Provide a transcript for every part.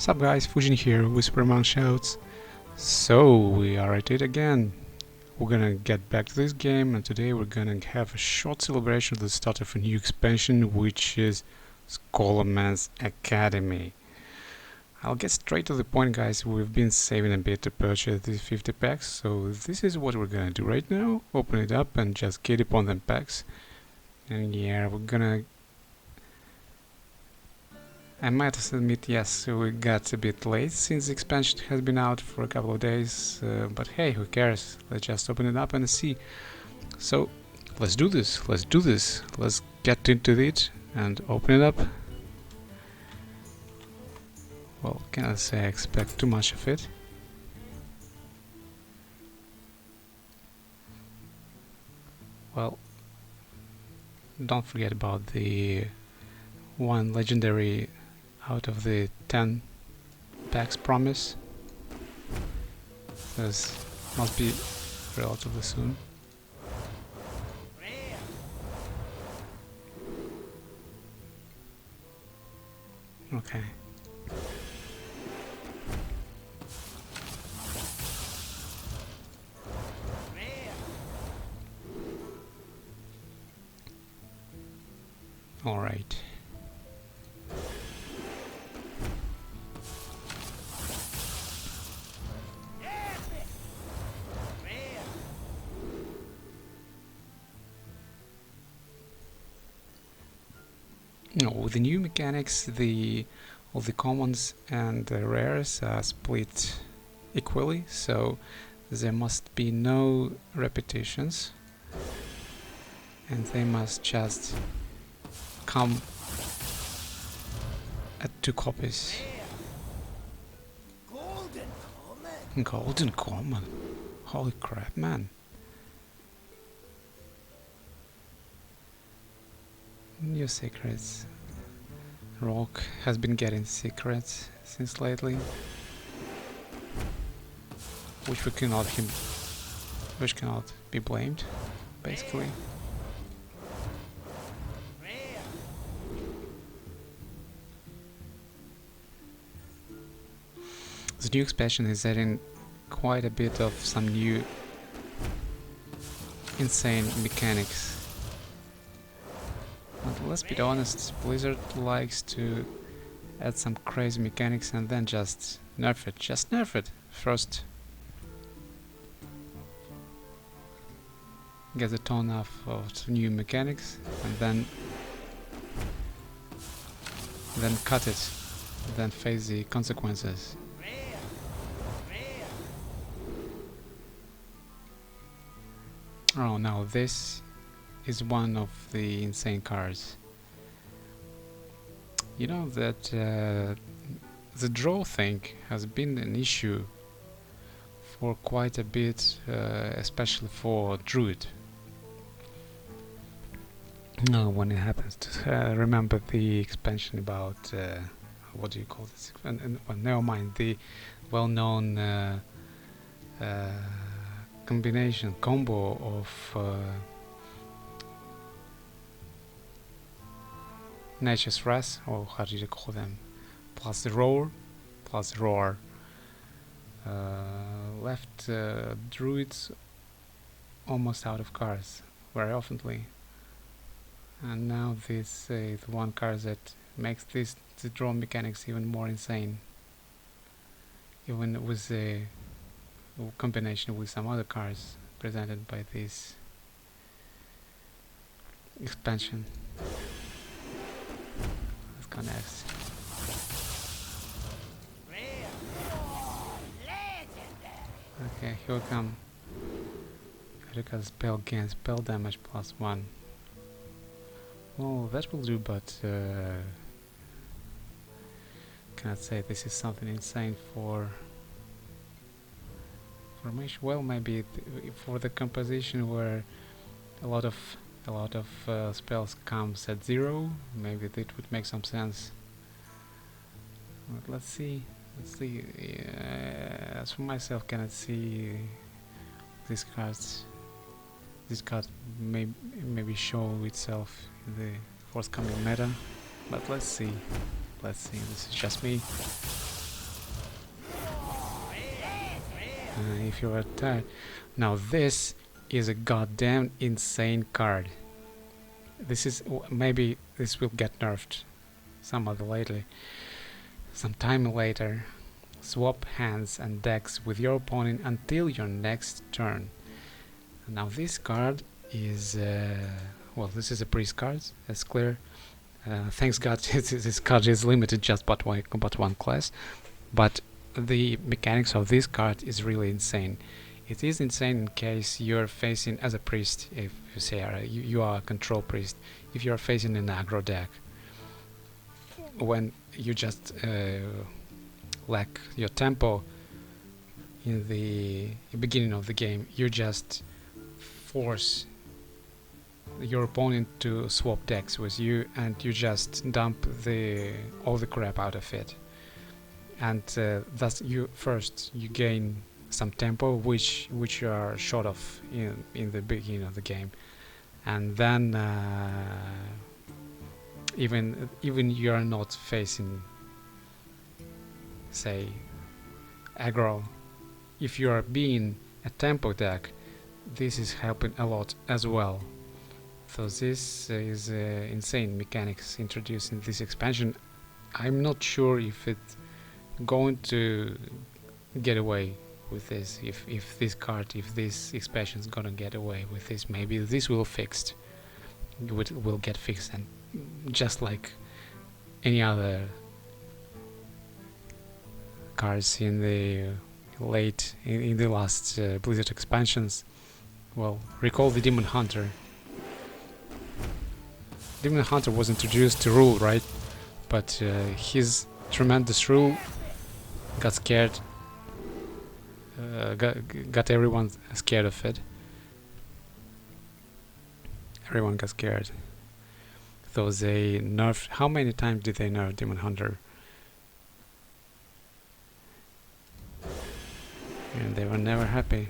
Sup guys, Fujin here with Superman Shouts. So we are at it again. We're gonna get back to this game, and today we're gonna have a short celebration of the start of a new expansion, which is Scholomance Academy. I'll get straight to the point, guys. We've been saving a bit to purchase these 50 packs, so this is what we're gonna do right now. Open it up and just get upon them packs. And yeah, we're gonna... I might admit, yes, we got a bit late since the expansion has been out for a couple of days, but hey, who cares? Let's just open it up and see. So, let's do this, let's get into it and open it up. Well, can't say I expect too much of it. Well, don't forget about the one legendary out of the 10 packs promise. This must be relatively soon. Okay. All right. No, with the new mechanics, all the commons and the rares are split equally, so there must be no repetitions, and they must just come at 2 copies. Golden common. Holy crap, man. New secrets. Rock has been getting secrets since lately, which cannot be blamed, basically. The new expansion is adding quite a bit of some new insane mechanics. But let's be honest, Blizzard likes to add some crazy mechanics and then just nerf it. Just nerf it. First get the tone of new mechanics and then cut it. Then face the consequences. Oh no, this is one of the insane cards. You know that the draw thing has been an issue for quite a bit, especially for Druid. When it happens to remember the expansion about what do you call this? Well, never mind, the well-known combo of Nature's Wrath, or how do you call them, plus the roar, left Druids almost out of cards very oftenly, and now this is the one card that makes the draw mechanics even more insane, even with the combination with some other cards presented by this expansion. Let's go next. Okay, here we come. Look at spell gain, spell damage +1. Well, that will do, but cannot say this is something insane for formation. Well, maybe for the composition where a lot of spells comes at 0, maybe that would make some sense. But let's see. As for myself, cannot see these cards. This card may maybe show itself in the forthcoming meta, but let's see. This is just me. if you are tired. Now this is a goddamn insane card. This is maybe this will get nerfed some time later. Swap hands and decks with your opponent until your next turn. Now this card is well, this is a priest card. That's clear. Thanks God, this card is limited just but one class. But the mechanics of this card is really insane. It is insane in case you're facing as a priest. If you say you are a control priest, if you are facing an aggro deck, when you just lack your tempo in the beginning of the game, you just force your opponent to swap decks with you, and you just dump all the crap out of it. And thus you gain some tempo which you are short of in the beginning of the game, and then even you are not facing, say, aggro, if you are being a tempo deck, this is helping a lot as well. So this is insane mechanics introduced in this expansion. I'm not sure if it's going to get away with this, if this expansion is gonna get away with this. Maybe this will get fixed, and just like any other cards in the last Blizzard expansions. Well, recall the Demon Hunter. Demon Hunter was introduced to rule, right? But his tremendous rule got scared. Got everyone scared of it. Everyone got scared. So they nerfed. How many times did they nerf Demon Hunter? And they were never happy.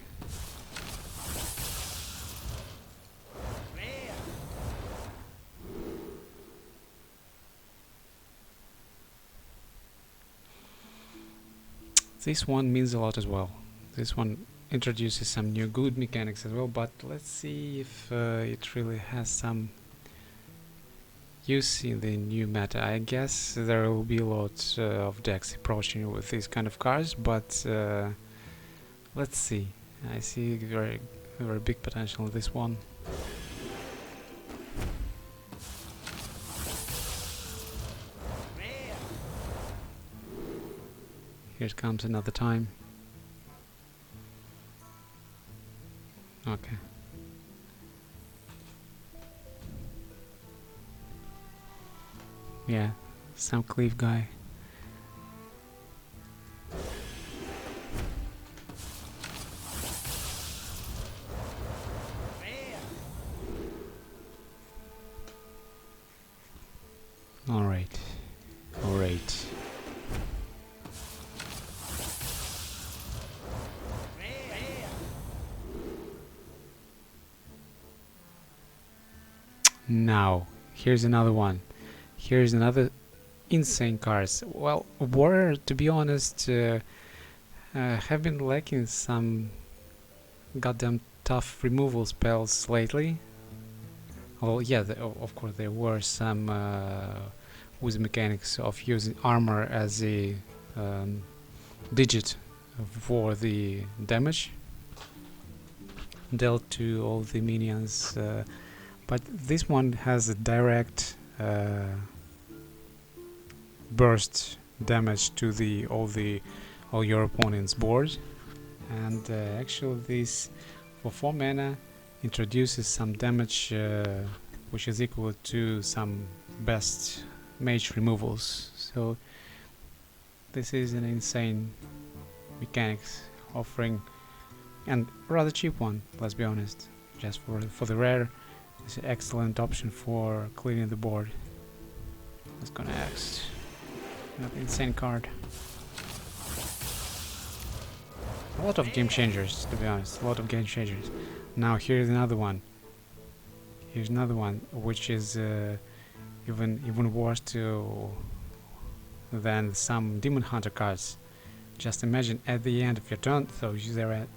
This one means a lot as well. This one introduces some new good mechanics as well, but let's see if it really has some use in the new meta. I guess there will be a lot of decks approaching with these kind of cards, but let's see. I see very big potential in this one. Here it comes another time. Okay. Yeah, some cleave guy. Alright. Alright. Now, here's another one. Here's another insane cards. Well, Warrior, to be honest, have been lacking some goddamn tough removal spells lately. Oh yeah, of course there were some with mechanics of using armor as a digit for the damage dealt to all the minions. But this one has a direct burst damage to all your opponent's board, and actually this for 4 mana introduces some damage which is equal to some best mage removals. So this is an insane mechanics offering, and rather cheap one, let's be honest. Just for the rare, it's an excellent option for cleaning the board. Let's go next. Another insane card. A lot of game changers, to be honest. A lot of game changers. Now here's another one. Here's another one which is even worse than some Demon Hunter cards. Just imagine at the end of your turn, so there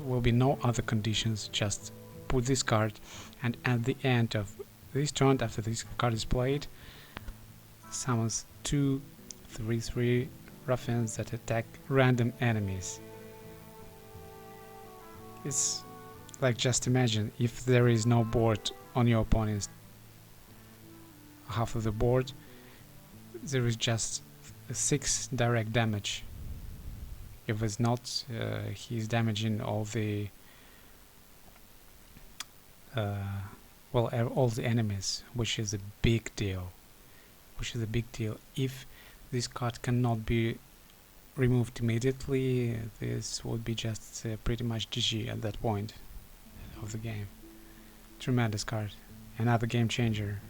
will be no other conditions, just put this card, and at the end of this turn, after this card is played, summons 2 3/3 ruffians that attack random enemies. It's like, just imagine if there is no board on your opponent's half of the board, there is just 6 direct damage. If it's not, he's damaging all the all the enemies, which is a big deal. If this card cannot be removed immediately, this would be just pretty much GG at that point of the game. Tremendous card, another game changer.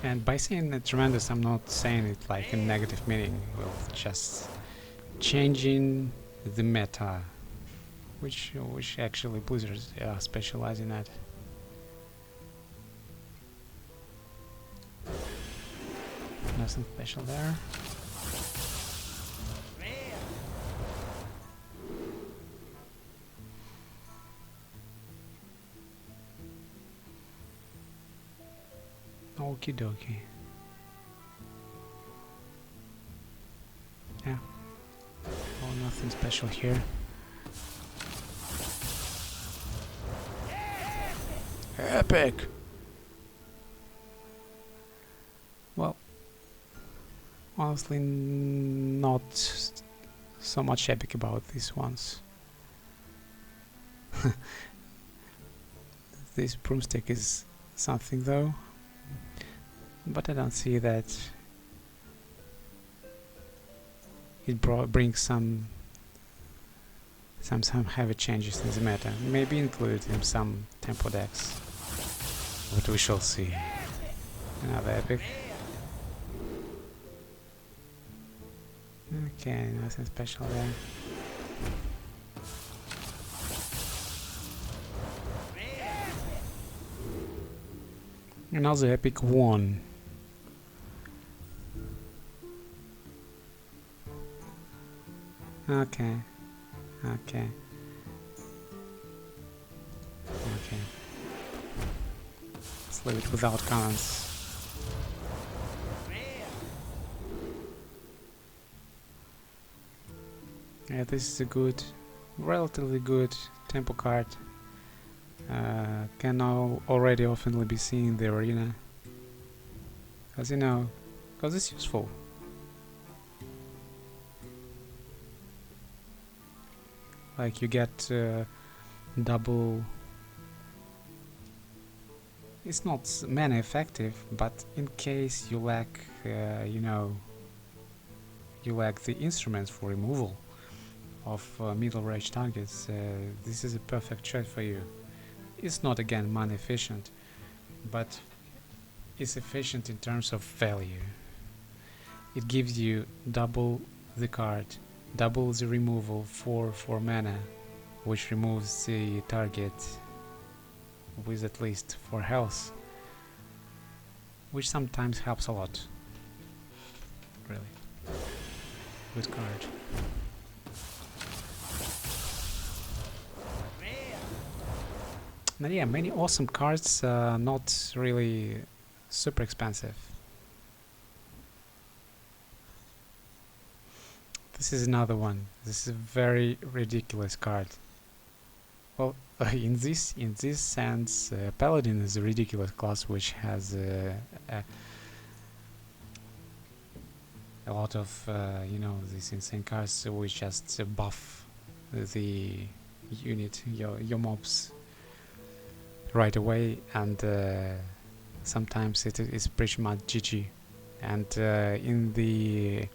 And by saying that tremendous, I'm not saying it like a negative meaning. Well, just changing the meta, which actually Blizzard specialize in that. Nothing special there. Okie dokie. Yeah. Oh, nothing special here. Epic! Well, honestly, not so much epic about these ones. This broomstick is something though, but I don't see that it brings some heavy changes in the meta. Maybe include in some tempo decks, but we shall see. Another epic. Okay, nothing special there. Another epic one. Okay. Let's leave it without comments. Yeah, this is a good, relatively good tempo card. Can now already often be seen in the arena, as you know, because it's useful. Like, you get double. It's not mana effective, but in case you lack, you lack the instruments for removal of middle range targets, this is a perfect choice for you. It's not, again, mana efficient, but it's efficient in terms of value. It gives you double the card, double the removal for 4 mana, which removes the target with at least 4 health, which sometimes helps a lot. Really good card. Now, yeah, many awesome cards, not really super expensive. This is another one. This is a very ridiculous card. Well, in this sense, Paladin is a ridiculous class which has a lot of these insane cards which just buff the unit, your mobs right away, and sometimes it is pretty much GG. And in the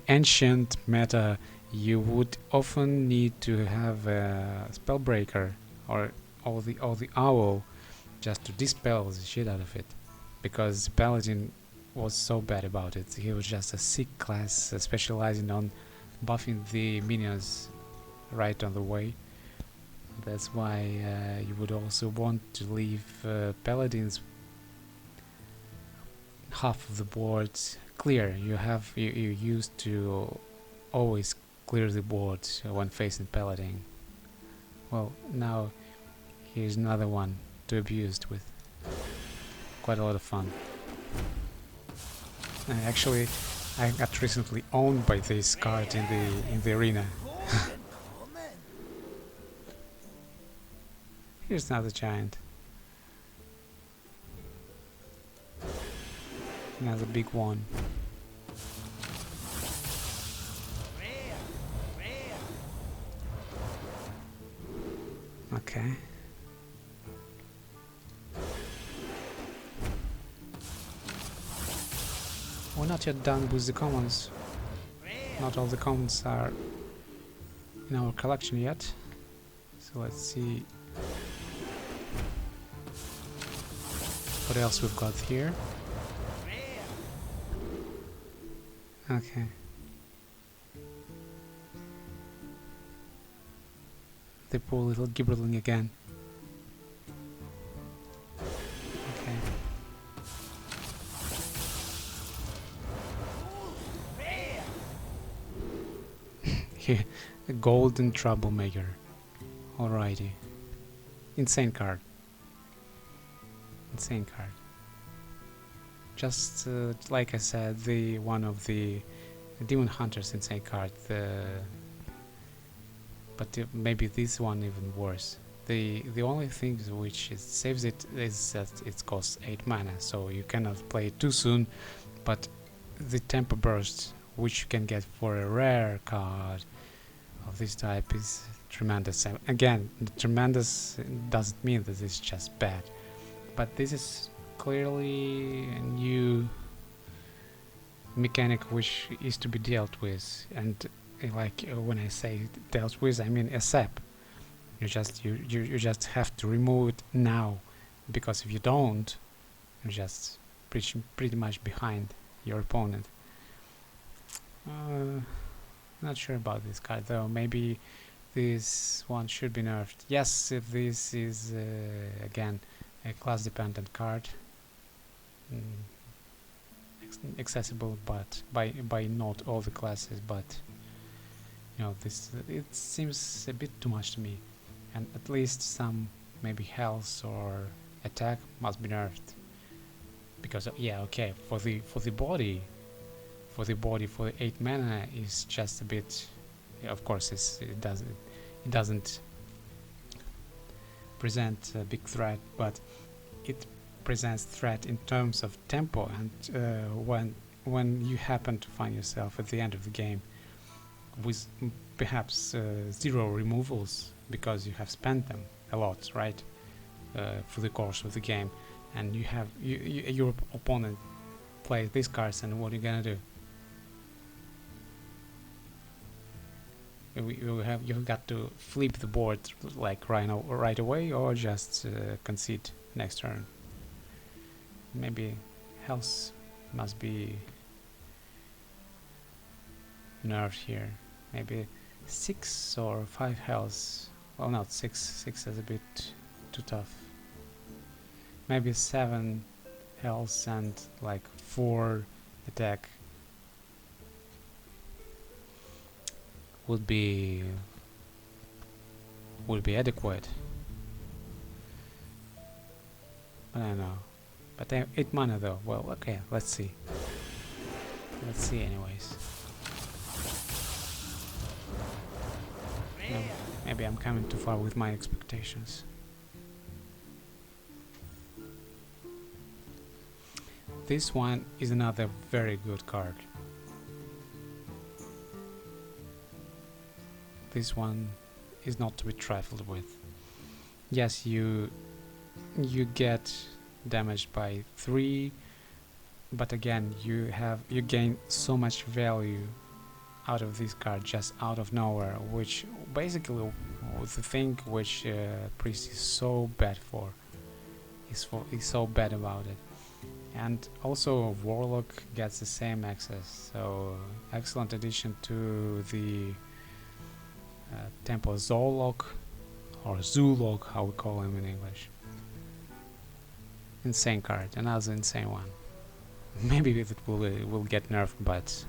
ancient meta, you would often need to have a Spellbreaker or the Owl just to dispel the shit out of it, because Paladin was so bad about it. He was just a sick class specializing on buffing the minions right on the way. That's why you would also want to leave Paladins half of the board clear. You used to always clear the board when facing paladin. Well, now here's another one to abuse with quite a lot of fun. Actually, I got recently owned by this card in the arena. Here's another giant. Another big one. Okay. We're not yet done with the commons. Not all the commons are in our collection yet. So let's see what else we've got here. Okay. The poor little gibberling again. Okay. Here, a golden Troublemaker. Alrighty. Insane card. Insane card. Just like I said, the one of the Demon Hunter's insane card. But maybe this one even worse. The only thing which saves it is that it costs 8 mana, so you cannot play it too soon. But the Tempo Burst, which you can get for a rare card of this type, is tremendous. Again, the tremendous doesn't mean that it's just bad, but this is clearly a new mechanic which is to be dealt with, and like when I say dealt with, I mean accept. You just have to remove it now, because if you don't, you're just pretty much behind your opponent. Not sure about this card though. Maybe this one should be nerfed. Yes, if this is again a class dependent card, accessible but by not all the classes, but you know, this it seems a bit too much to me, and at least some maybe health or attack must be nerfed, because yeah, okay, for the body for the 8 mana is just a bit, yeah, of course it doesn't present a big threat, but it presents threat in terms of tempo, and when you happen to find yourself at the end of the game with perhaps 0 removals because you have spent them a lot, right, through the course of the game, and your opponent plays these cards, and what are you gonna do? You've got to flip the board like right away, or just concede next turn. Maybe health must be nerfed here. Maybe 6 or 5 health. Well, not 6. 6 is a bit too tough. Maybe 7 health and like 4 attack would be adequate. I don't know. But 8 mana though. Well, okay, let's see. Let's see anyways. No, maybe I'm coming too far with my expectations. This one is another very good card. This one is not to be trifled with. Yes, you get damaged by 3, but again you gain so much value out of this card just out of nowhere, which basically the thing which Priest is so bad for, is so bad about it. And also Warlock gets the same access, so excellent addition to the Temple Zoolock, or Zoolock, how we call him in English. Insane card, another insane one. Maybe it will get nerfed, but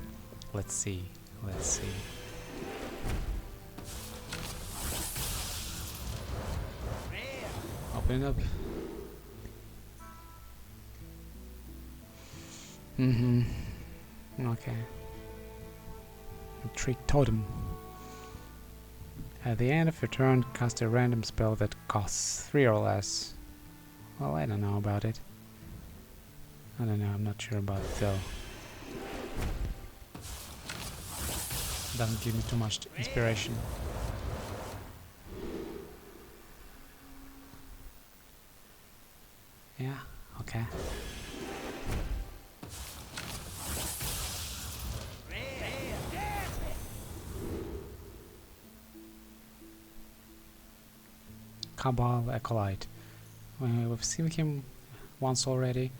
let's see. Let's see. Open it up. Okay. Trick Totem. At the end of your turn, cast a random spell that costs 3 or less. Well, I don't know about it. I don't know, I'm not sure about it though. Doesn't give me too much inspiration. Yeah, okay. Cabal Acolyte. We've seen him once already.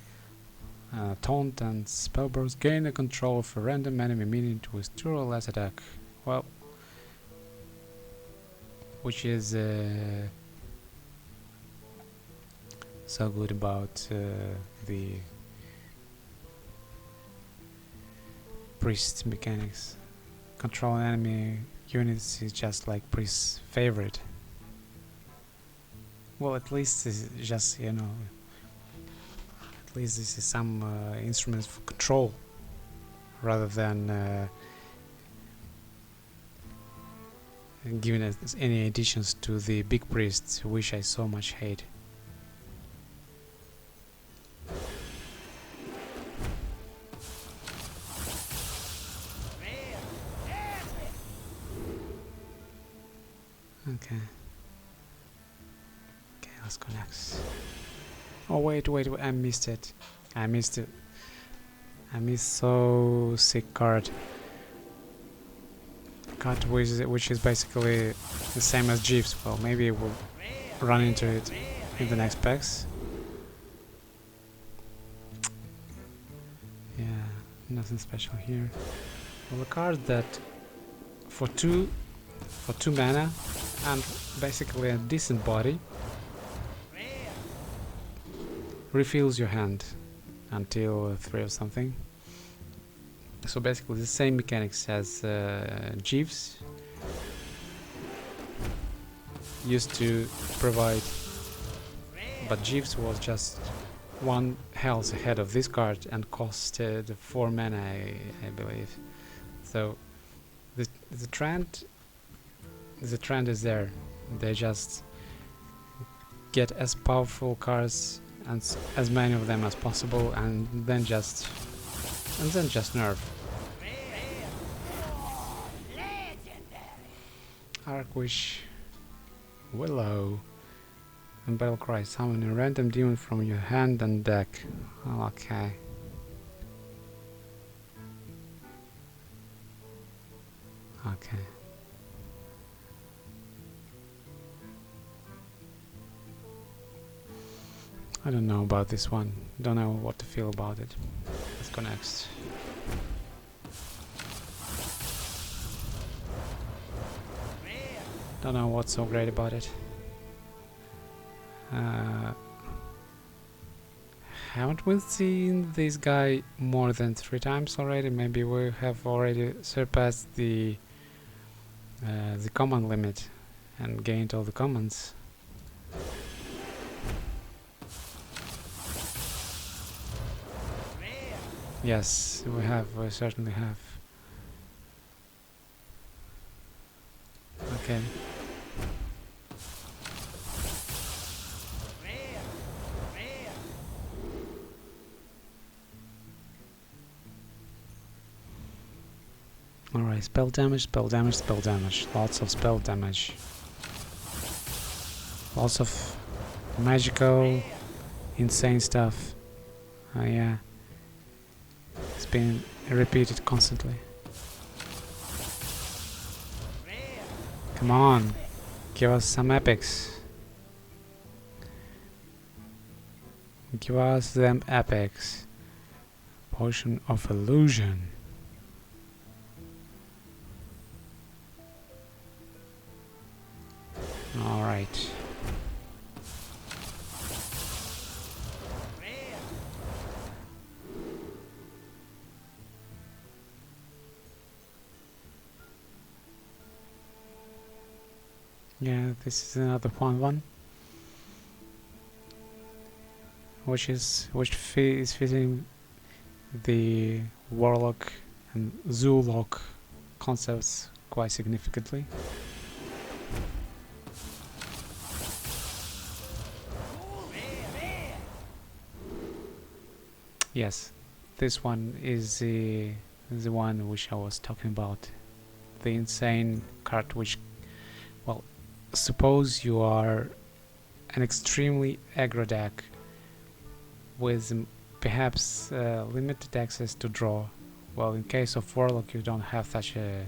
Taunt and Spellburst gain the control of a random enemy minion with 2 or less attack. Well, which is so good about the priest mechanics. Control enemy units is just like priest's favorite. Well, at least it's just, you know, at least this is some instruments for control rather than giving us any additions to the big priests, which I so much hate. Okay. Okay, let's go next. Oh wait, I missed it. I missed so sick card. Card which is basically the same as Jeeves. Well, maybe we'll run into it in the next packs. Yeah, nothing special here. Well, a card that for two mana and basically a decent body refills your hand until 3 or something. So basically the same mechanics as Jeeves used to provide, but Jeeves was just 1 health ahead of this card and costed 4 mana, I believe. So the trend is there. They just get as powerful cards and as many of them as possible, and then just nerf. Archwish, Willow, and Battlecry. Summon a random demon from your hand and deck. Oh, okay. Okay. I don't know about this one. Don't know what to feel about it. Let's go next. Don't know what's so great about it. Haven't we seen this guy more than 3 times already? Maybe we have already surpassed the common limit and gained all the commons. Yes, we certainly have. Okay. Alright, spell damage, spell damage, spell damage. Lots of spell damage. Lots of magical, insane stuff. Yeah. It's been repeated constantly. Come on, give us some epics. Give us them epics. Potion of Illusion. Alright. Yeah, this is another fun one, which is fitting the warlock and zoolock concepts quite significantly. Yes, this one is the one which I was talking about. The insane card which, well, suppose you are an extremely aggro deck with perhaps limited access to draw. Well, in case of Warlock you don't have such a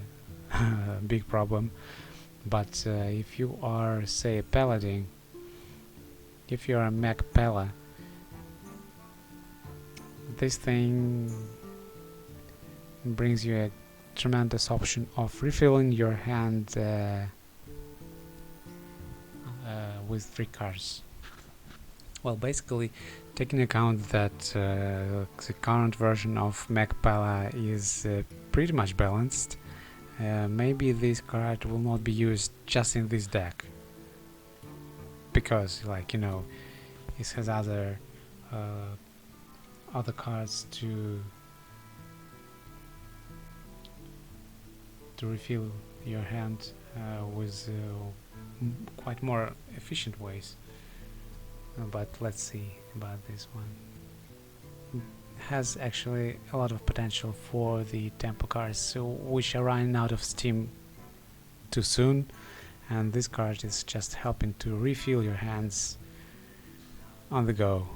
big problem, but if you are, say, a Paladin, if you are a Mech Pala, this thing brings you a tremendous option of refilling your hand with 3 cards. Well, basically, taking account that the current version of Mech Pala is pretty much balanced, maybe this card will not be used just in this deck, because, like, you know, it has other cards to refill your hand with quite more efficient ways. But let's see about this one. Has actually a lot of potential for the tempo cards, so which are running out of steam too soon, and this card is just helping to refill your hands on the go.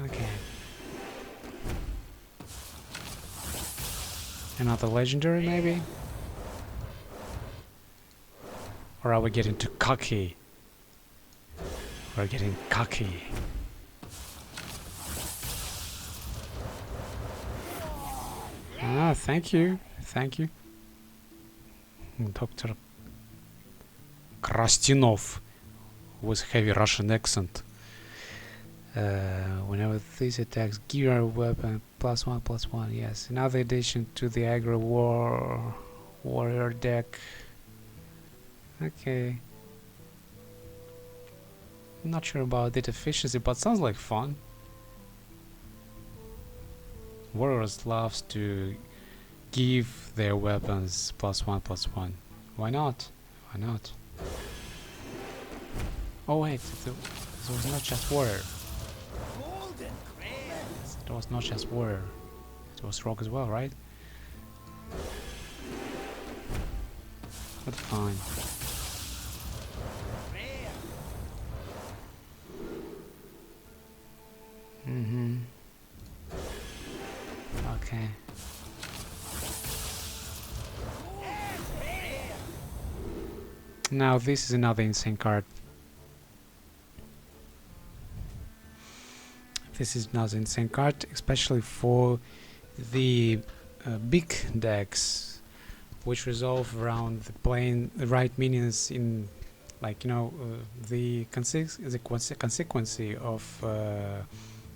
Okay. Another legendary, maybe? Or are we getting too cocky? We're getting cocky. Ah, thank you. Thank you. Dr. Krastinov with heavy Russian accent. Whenever these attacks gear a weapon, +1/+1, yes. Another addition to the aggro warrior deck. Okay. I'm not sure about the efficiency, but sounds like fun. Warriors loves to give their weapons +1/+1. Why not? Why not? Oh wait, it was not just warrior. It was not just warrior. It was rogue as well, right? But fine. Okay. Now this is another insane card. This is another insane card, especially for the big decks, which resolve around the playing the right minions in, like, you know, the consequence of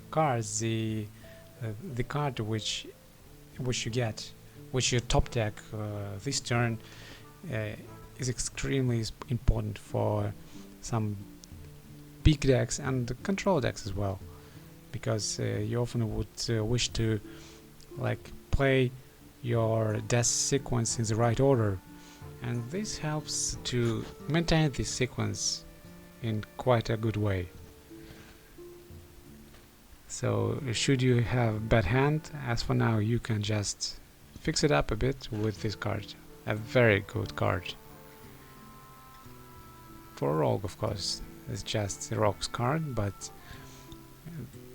cards, the card which you get, which your top deck this turn is extremely important for some big decks and control decks as well, because you often would wish to, like, play your death sequence in the right order, and this helps to maintain this sequence in quite a good way. So should you have bad hand, as for now you can just fix it up a bit with this card. A very good card. For a rogue, of course, it's just a rogue's card, but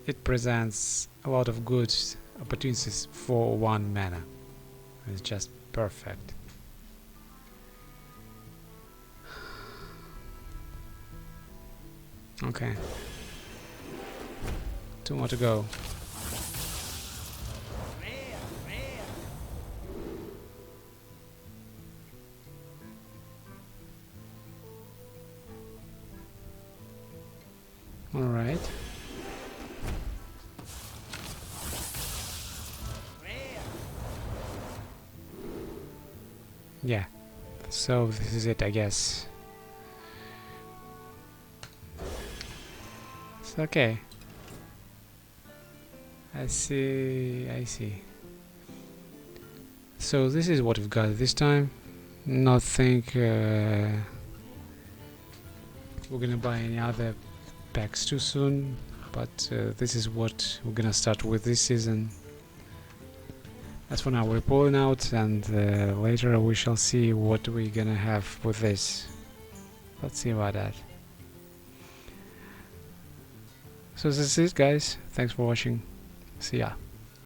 it presents a lot of good opportunities for 1 mana. It's just perfect. Okay. 2 more to go. Yeah, so this is it, I guess. It's okay. I see. So this is what we've got this time. Nothing we're gonna buy any other packs too soon, but this is what we're gonna start with this season. As for now, we're pulling out, and later we shall see what we're gonna have with this. Let's see about that. So this is it, guys. Thanks for watching. See ya.